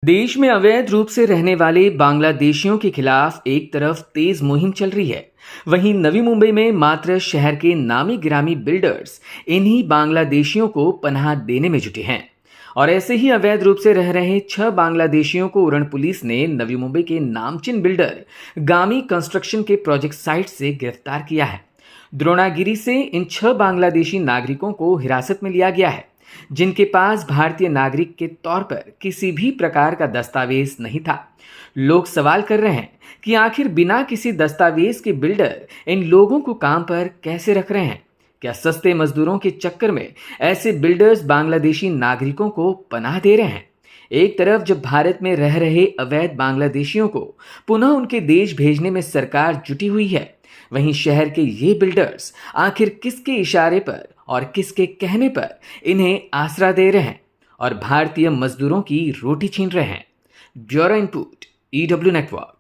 देश में अवैध रूप से रहने वाले बांग्लादेशियों के खिलाफ एक तरफ तेज मुहिम चल रही है, वहीं नवी मुंबई में मात्र शहर के नामी गिरामी बिल्डर्स इन्हीं बांग्लादेशियों को पनाह देने में जुटे हैं। और ऐसे ही अवैध रूप से रह रहे 6 बांग्लादेशियों को उरण पुलिस ने नवी मुंबई के नामचीन बिल्डर गामी कंस्ट्रक्शन के प्रोजेक्ट साइट से गिरफ्तार किया है। द्रोणागिरी से इन 6 बांग्लादेशी नागरिकों को हिरासत में लिया गया है, जिनके पास भारतीय नागरिक के तौर पर किसी भी प्रकार का दस्तावेज नहीं था। लोग सवाल कर रहे हैं कि आखिर बिना किसी दस्तावेज के बिल्डर इन लोगों को काम पर कैसे रख रहे हैं। क्या सस्ते मजदूरों के चक्कर में ऐसे बिल्डर्स बांग्लादेशी नागरिकों को पनाह दे रहे हैं? एक तरफ जब भारत में रह रहे अवैध बांग्लादेशियों को पुनः उनके देश भेजने में सरकार जुटी हुई है, वहीं शहर के ये बिल्डर्स आखिर किसके इशारे पर और किसके कहने पर इन्हें आसरा दे रहे हैं और भारतीय मजदूरों की रोटी छीन रहे हैं? Bureau input, EW network.